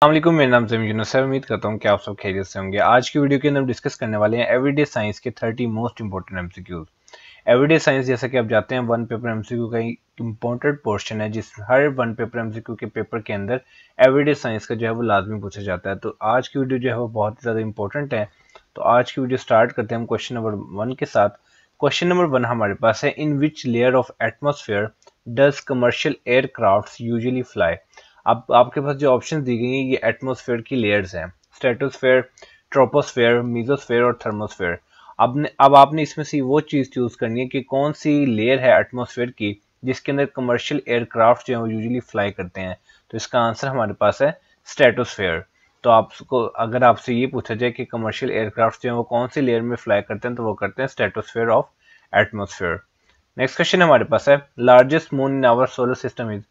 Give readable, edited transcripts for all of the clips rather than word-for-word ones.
अस्सलामुअलैकुम, मेरा नाम जमीर यूनुस है। उम्मीद करता हूँ कि आप सब खैरियत से होंगे। आज की वीडियो के अंदर हम डिस्कस करने वाले हैं एवरीडे साइंस के 30 most important MCQs. Everyday science जैसा कि आप जानते हैं वन पेपर एमसीक्यू का इंपॉर्टेंट पोर्शन है, जिस हर वन पेपर एमसीक्यू के पेपर के अंदर एवरीडे साइंस का जो है वो लाजमी पूछा जाता है। तो आज की वीडियो जो है वो बहुत ही ज़्यादा इंपॉर्टेंट है। तो आज की वीडियो स्टार्ट करते हैं हम क्वेश्चन नंबर 1 के साथ। क्वेश्चन नंबर 1 हमारे पास है, in which layer of atmosphere does commercial aircraft usually fly. अब आपके पास जो ऑप्शन दी गई हैं ये एटमॉस्फेयर की लेयर्स हैं, स्ट्रेटोस्फेयर, ट्रोपोस्फेयर, मीजोस्फेयर और थर्मोस्फेयर। अब आपने इसमें से वो चीज चूज करनी है कि कौन सी लेयर है एटमॉस्फेयर की जिसके अंदर कमर्शियल एयरक्राफ्ट जो है वो यूजुअली फ्लाई करते हैं। तो इसका आंसर हमारे पास है स्ट्रेटोस्फेयर। तो आपको अगर आपसे ये पूछा जाए कि कमर्शियल एयरक्राफ्ट जो है वो कौन सी लेयर में फ्लाई करते हैं तो वो करते हैं stratosphere of atmosphere. Next question हमारे पास है, largest moon in our solar system is.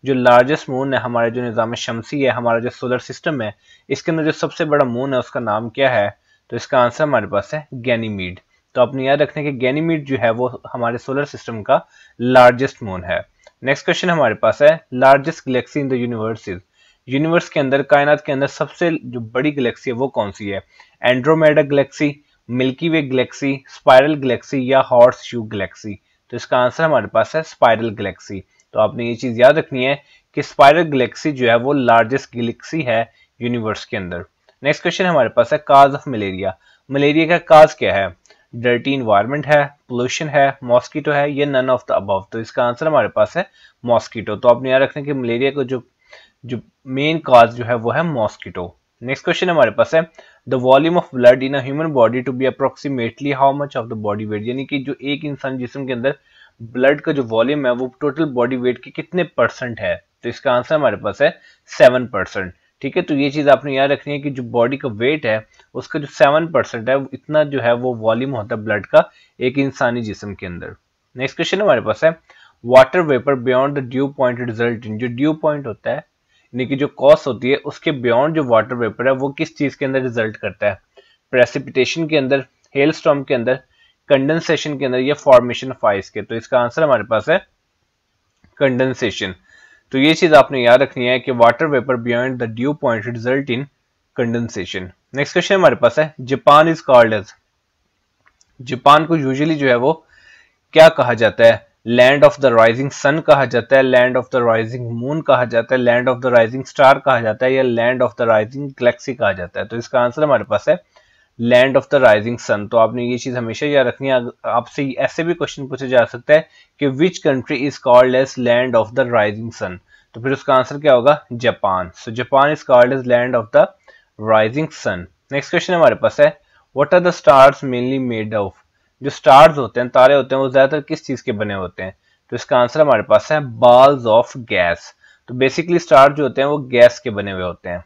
जो लार्जेस्ट मून है हमारे जो निज़ाम शमसी है, हमारा जो सोलर सिस्टम है, इसके अंदर जो सबसे बड़ा मून है उसका नाम क्या है। तो इसका आंसर हमारे पास है गैनीमीड। तो आपने याद रखना है कि गैनीमीड जो है वो हमारे सोलर सिस्टम का लार्जेस्ट मून है। नेक्स्ट क्वेश्चन हमारे पास है, largest Galaxy in the universe is. Universe के अंदर, कायनात के अंदर सबसे जो बड़ी गैलेक्सी है वो कौन सी है। एंड्रोमेडा गैलेक्सी, मिल्की वे गैलेक्सी, स्पाइरल गैलेक्सी या हॉर्स शू गैलेक्सी। तो इसका आंसर हमारे पास है स्पाइरल गैलेक्सी। तो आपने ये चीज याद रखनी है कि स्पाइरल गैलेक्सी जो है वो लार्जेस्ट गैलेक्सी है यूनिवर्स के अंदर। नेक्स्ट क्वेश्चन हमारे पास है, काज ऑफ मलेरिया। मलेरिया का काज क्या है। डर्टी इन्वायरमेंट है, पोल्यूशन है, मॉस्किटो है, या नन ऑफ द अबव। तो इसका आंसर हमारे पास है मॉस्किटो। तो आपने याद रखना है कि मलेरिया को जो मेन काज जो है वो है मॉस्किटो। नेक्स्ट क्वेश्चन हमारे पास है, the volume of blood in a human body to be approximately how much of the body weight. यानी कि जो एक इंसान जिस्म के अंदर ब्लड का जो वॉल्यूम है वो टोटल बॉडी वेट के कितने परसेंट है। तो इसका आंसर हमारे पास है 7%। ठीक है, तो ये चीज आपने याद रखनी है कि जो बॉडी का वेट है उसका जो 7% है इतना जो है वो वॉल्यूम होता है ब्लड का एक इंसानी जिस्म के अंदर। नेक्स्ट क्वेश्चन हमारे पास है, water vapour beyond the dew point result इन। जो ड्यू पॉइंट होता है यानी कि जो कॉस होती है उसके बियॉन्ड जो वाटर वेपर है वो किस चीज के अंदर रिजल्ट करता है। प्रेसिपिटेशन के अंदर, हेल स्टॉर्म के अंदर, कंडेंसेशन के अंदर, या फॉर्मेशन ऑफ आइस के। तो इसका आंसर हमारे पास है कंडेंसेशन। तो ये चीज आपने याद रखनी है कि water vapour beyond the dew point result in condensation. Next question हमारे पास है, Japan is called as. Japan को यूजुअली जो है वो क्या कहा जाता है। Land of the rising sun कहा जाता है, land of the rising moon कहा जाता है, land of the rising star कहा जाता है, या land of the rising galaxy कहा जाता है। तो इसका आंसर हमारे पास है land of the rising sun. तो आपने ये चीज हमेशा याद रखनी है। आपसे ऐसे भी क्वेश्चन पूछा जा सकता है कि which country is called as land of the rising sun. तो फिर उसका आंसर क्या होगा, Japan. So Japan is called as land of the rising sun. Next question हमारे पास है, what are the stars mainly made of. जो stars होते हैं, तारे होते हैं, वो ज्यादातर किस चीज के बने होते हैं। तो इसका आंसर हमारे पास है बाल्स ऑफ गैस। तो बेसिकली स्टार जो होते हैं वो गैस के बने हुए होते हैं।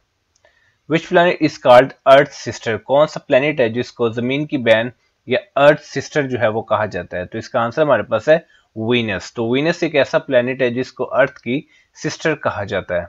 Which planet is called earth sister. कौन सा प्लैनेट है जिसको जमीन की बहन या अर्थ सिस्टर जो है वो कहा जाता है। तो इसका आंसर हमारे पास है वीनस। तो वीनस एक ऐसा प्लैनेट है जिसको अर्थ की सिस्टर कहा जाता है।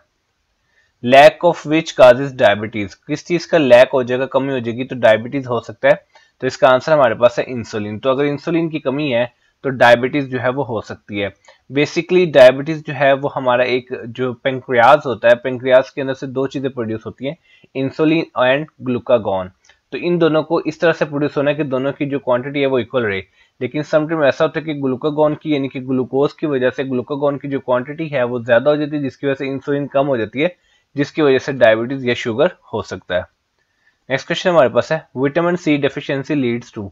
Lack of which causes diabetes. किस चीज का लैक हो जाएगा, कमी हो जाएगी, तो डायबिटीज हो सकता है। तो इसका आंसर हमारे पास है इंसुलिन। तो अगर इंसुलिन की कमी है तो डायबिटीज जो है वो हो सकती है। बेसिकली डायबिटीज जो है वो हमारा एक जो पेंक्रियाज होता है, पेंक्रियाज के अंदर से दो चीजें प्रोड्यूस होती हैं, इंसुलिन एंड ग्लूकागॉन। तो इन दोनों को इस तरह से प्रोड्यूस होना है कि दोनों की जो क्वांटिटी है वो इक्वल रहे। लेकिन समटाइम ऐसा होता है कि ग्लूकागॉन की यानी कि ग्लूकोज की वजह से ग्लूकागॉन की जो क्वांटिटी है वो ज्यादा हो जाती है, जिसकी वजह से इंसुलिन कम हो जाती है, जिसकी वजह से डायबिटीज या शुगर हो सकता है। नेक्स्ट क्वेश्चन हमारे पास है, vitamin C deficiency leads to.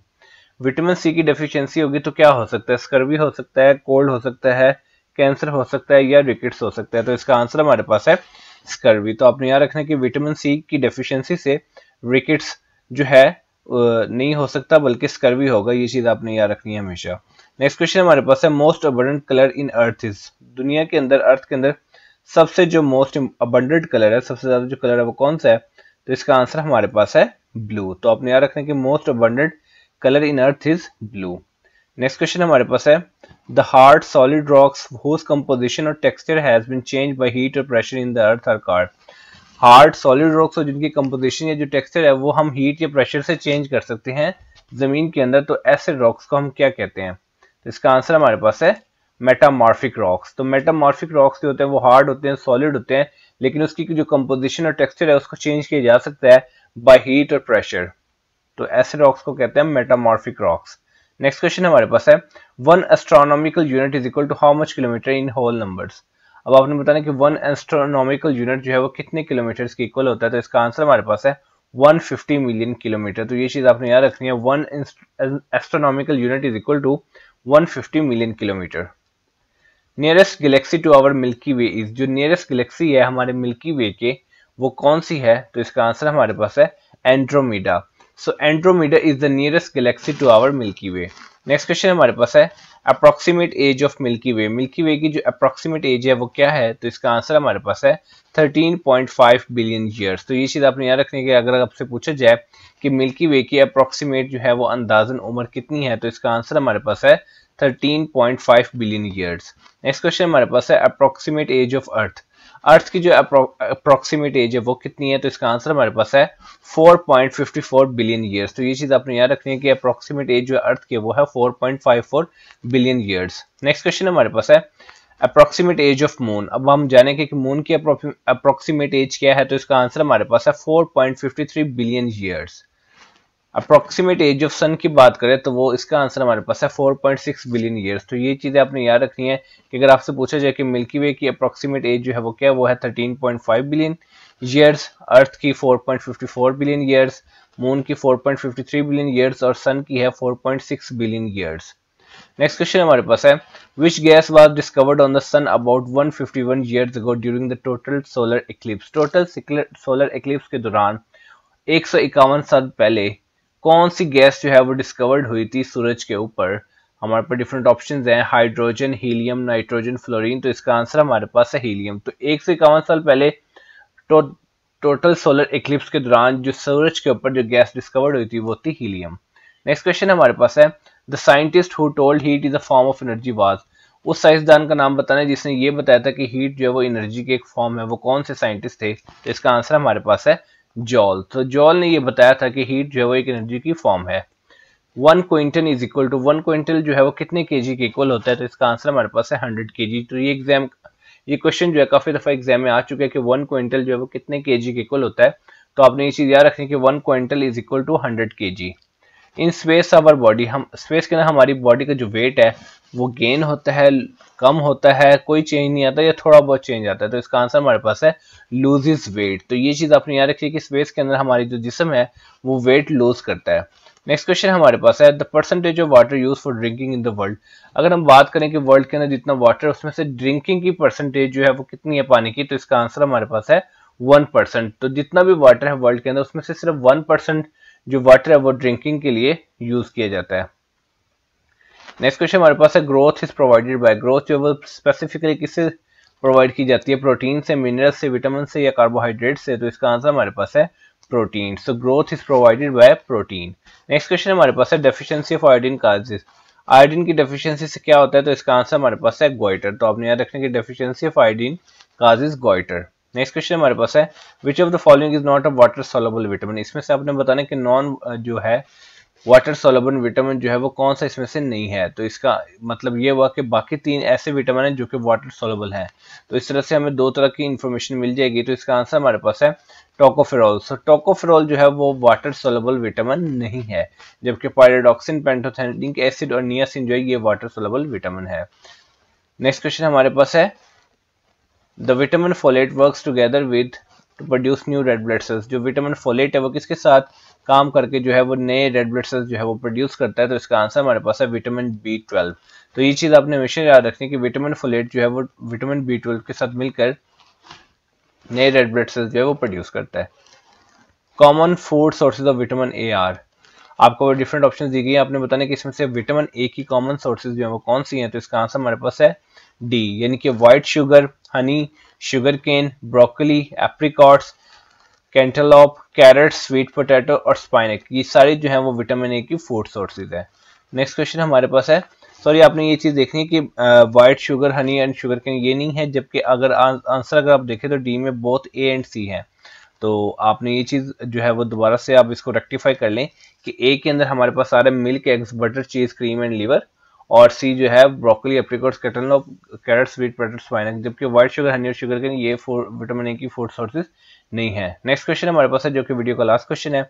Vitamin C की डेफिशिएंसी होगी तो क्या हो सकता है। स्कर्वी हो सकता है, कोल्ड हो सकता है, कैंसर हो सकता है, या रिकेट्स हो सकता है। तो इसका आंसर हमारे पास है स्कर्वी। तो आपने याद रखना है कि विटामिन सी की डेफिशिएंसी से रिकेट्स जो है नहीं हो सकता, बल्कि स्कर्वी होगा। ये चीज आपने याद रखनी है हमेशा। नेक्स्ट क्वेश्चन हमारे पास है, most abundant colour in earth is. दुनिया के अंदर, अर्थ के अंदर सबसे जो मोस्ट अबंडेंट कलर है, सबसे ज्यादा जो कलर है वो कौन सा है। तो इसका आंसर हमारे पास है ब्लू। तो आपने याद रखना है कि most abundant colour in earth is blue. Next question हमारे पास है, the hard solid rocks whose composition और texture has been changed by heat और pressure in the earth are called. Hard solid rocks और जिनकी कंपोजिशन या जो texture है वो हम हीट या प्रेशर से चेंज कर सकते हैं जमीन के अंदर, तो ऐसे रॉक्स को हम क्या कहते हैं। तो इसका आंसर हमारे पास है मेटामॉर्फिक रॉक्स। तो मेटामॉर्फिक रॉक्स जो होते हैं वो हार्ड होते हैं, सॉलिड होते हैं, लेकिन उसकी जो कंपोजिशन और टेक्सचर है उसको चेंज किया जा सकता है बाय हीट और प्रेशर। तो ऐसे रॉक्स को कहते हैं मेटामॉर्फिक रॉक्स। नेक्स्ट क्वेश्चन हमारे पास है, one astronomical unit is equal to how much kilometre in whole numbers. अब आपने बताना कि वन एस्ट्रोनॉमिकल यूनिट जो है वो कितने किलोमीटर के इक्वल होता है। तो इसका आंसर हमारे पास है 150 मिलियन किलोमीटर। तो ये चीज आपने याद रखनी है, one astronomical unit is equal to 150 million kilometre. Nearest galaxy to our Milky Way is, जो नियरेस्ट गैलेक्सी है हमारे मिल्की वे के वो कौन सी है। तो इसका आंसर हमारे पास है Andromeda. So Andromeda is the nearest galaxy to our Milky Way. Next question हमारे पास है, approximate age of Milky Way. Milky Way की जो अप्रोक्सीमेट एज है वो क्या है। तो इसका आंसर हमारे पास है 13.5 बिलियन ईयर्स। तो ये चीज आपने याद रखनी है कि अगर आपसे पूछा जाए कि मिल्की वे की अप्रोक्सीमेट जो है वो अंदाजन उम्र कितनी है, तो इसका आंसर हमारे पास है 13.5 बिलियन ईयर्स। नेक्स्ट क्वेश्चन हमारे पास है, अप्रोक्सीमेट एज ऑफ अर्थ। अर्थ की जो अप्रोक्सीमेट एज है वो कितनी है। तो इसका आंसर हमारे पास है 4.54 बिलियन ईयर्स। तो ये चीज आपने याद रखनी है कि अप्रोक्सीमेट एज जो अर्थ की वो है 4.54 बिलियन ईयर्स। नेक्स्ट क्वेश्चन हमारे पास है, अप्रोक्सीमेट एज ऑफ मून। अब हम जानेंगे कि मून की अप्रोक्सीमेट एज क्या है। तो इसका आंसर हमारे पास है 4.53 billion years. Approximate age of sun की बात करें तो वो इसका आंसर हमारे पास है 4.6 बिलियन ईयर्स। तो ये चीजें आपने याद रखनी है कि अगर आपसे पूछा जाए कि मिल्की वे की अप्रोक्सीमेट एज जो है वो क्या, वो है 13.5 बिलियन ईयर्स, अर्थ की 4.54 बिलियन ईयर्स, मून की 4.53 बिलियन ईयर्स और सन की है 4.6 बिलियन ईयर्स। नेक्स्ट क्वेश्चन हमारे पास है, which gas was discovered on the sun about 151 years ago during the total solar eclipse. Total solar eclipse के दौरान 151 साल पहले कौन सी गैस जो है वो डिस्कवर्ड हुई थी सूरज के ऊपर। हमारे पास डिफरेंट ऑप्शंस हैं, हाइड्रोजन, हीलियम, नाइट्रोजन, फ्लोरीन। तो इसका आंसर हमारे पास है हीलियम। तो 151 साल पहले टोटल सोलर इक्लिप्स के दौरान जो सूरज के ऊपर जो गैस डिस्कवर्ड हुई थी वो थी हीलियम। नेक्स्ट क्वेश्चन हमारे पास है, the scientist who told heat is a form of energy was. उस साइंसदान का नाम बताना जिसने ये बताया था कि हीट जो है वो एनर्जी की एक फॉर्म है, वो कौन से साइंटिस्ट थे। तो इसका आंसर हमारे पास है जॉल। तो जॉल ने ये बताया था कि हीट जो है वो एक एनर्जी की फॉर्म है। 1 quintal is equal to, 1 quintal जो है वो कितने केजी के इक्वल होता है। तो इसका आंसर हमारे पास है 100 केजी। तो ये क्वेश्चन जो है काफी दफा एग्जाम में आ चुका है कि 1 क्विंटल जो है वो कितने केजी के इक्वल होता है। तो आपने ये चीज याद रखनी है कि 1 quintal is equal to 100 KG. In space our body, हम स्पेस के अंदर हमारी बॉडी का जो वेट है वो गेन होता है, कम होता है, कोई चेंज नहीं आता या थोड़ा बहुत चेंज आता है। तो इसका आंसर हमारे पास है लूजेस वेट। तो ये चीज आपने याद रखिए कि स्पेस के अंदर हमारी जो जिस्म है वो वेट लूज करता है। नेक्स्ट क्वेश्चन हमारे पास है, the percentage of water use for drinking in the world. अगर हम बात करें कि वर्ल्ड के अंदर जितना वाटर है उसमें से ड्रिंकिंग की परसेंटेज जो है वो कितनी है पानी की। तो इसका आंसर हमारे पास है 1%। तो जितना भी वाटर है वर्ल्ड के अंदर उसमें से सिर्फ 1% जो वाटर है वो ड्रिंकिंग के लिए यूज किया जाता है। नेक्स्ट क्वेश्चन हमारे पास है, growth is provided by. Growth जो वो स्पेसिफिकली किससे प्रोवाइड की जाती है, प्रोटीन से, मिनरल से, विटामिन से या कार्बोहाइड्रेट से। तो इसका आंसर हमारे पास है protein. So growth is provided by protein. Next question हमारे पास है, deficiency of iodine causes. Iodine की डेफिशिएंसी से क्या होता है। तो इसका आंसर हमारे पास है गोइटर। तो आपने याद रखना कि deficiency of iodine causes goitre. Next question हमारे पास है, which of the following is not a water soluble vitamin. इसमें से आपने बताना कि नॉन जो है वाटर सोलुबल विटामिन जो है वो कौन सा इसमें से नहीं है। तो इसका मतलब ये हुआ कि बाकी 3 ऐसे विटामिन हैं जो कि वाटर सोलुबल हैं। तो इस तरह से हमें 2 तरह की इंफॉर्मेशन मिल जाएगी। तो इसका आंसर हमारे पास है टोकोफेरॉल। सो टोकोफेरॉल जो है वो वाटर सोलुबल विटामिन नहीं है, जबकि पायरिडॉक्सिन, पेंटोथेनिक एसिड और नियासिन जो है ये वाटर सोलुबल विटामिन है। नेक्स्ट क्वेश्चन हमारे पास है, the vitamin folate works together with two produce new red blood cells. जो विटामिन फोलेट है वो किसके साथ काम करके जो है वो नए रेड ब्लड सेल्स जो है वो प्रोड्यूस करता है। तो इसका आंसर हमारे पास है विटामिन B12। तो ये चीज आपने हमेशा याद रखनी है कि विटामिन फोलेट जो है वो विटामिन B12 के साथ मिलकर नए रेड ब्लड सेल्स जो है वो प्रोड्यूस करता है। Common food sources of vitamin A R. आपको डिफरेंट ऑप्शन दी गई है, आपने बताने कि इसमें से विटामिन ए की कॉमन सोर्सेज जो है वो कौन सी हैं। तो इसका आंसर हमारे पास है डी, यानी कि white sugar, honey, sugar cane, broccoli, apricots, cantaloupe, carrot, sweet potato और स्पाइनक। ये सारी जो है वो विटामिन ए की फूड सोर्सेज है। नेक्स्ट क्वेश्चन हमारे पास है, सॉरी आपने ये चीज देखनी है कि white sugar, honey and sugar cane ये नहीं है, जबकि अगर आंसर अगर आप देखें तो डी में बोथ ए एंड सी है। तो आपने ये चीज जो है वो दोबारा से आप इसको रेक्टिफाई कर लें कि ए के अंदर हमारे पास आ रहा है milk, eggs, butter, cheese, cream and liver, और सी जो है broccoli, apricots, cantaloupe, carrot, sweet potato, spinach. जबकि व्हाइट शुगर, हनी और शुगर के ये विटामिन ए की फूड सोर्सेज नहीं है। नेक्स्ट क्वेश्चन हमारे पास है जो कि वीडियो का लास्ट क्वेश्चन है।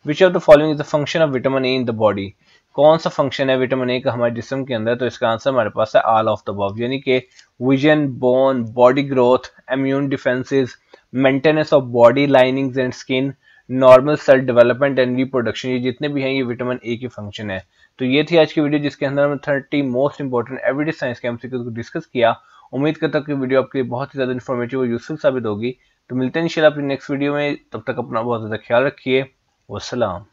Which of the following is the function of vitamin A in the body? कौन सा फंक्शन है विटामिन ए का हमारे जिस्म के अंदर? तो इसका आंसर हमारे पास है ऑल ऑफ द अबव, यानी कि vision, bone, body growth, immune defences, maintenance of body linings and skin, normal cell development and reproduction, ये जितने भी हैं ये विटामिन ए के फंक्शन है। तो ये थी आज की वीडियो जिसके अंदर हमने 30 मोस्ट इंपॉर्टेंट एवरीडे साइंस के एमसीक्यूज को डिस्कस किया। उम्मीद करता हूँ कि वीडियो आपके लिए बहुत ही ज्यादा इन्फॉर्मेटिव और यूजफुल साबित होगी। तो मिलते हैं इंशाल्लाह अपनी नेक्स्ट वीडियो में, तब तक अपना बहुत ज्यादा ख्याल रखिए। वस्सलाम।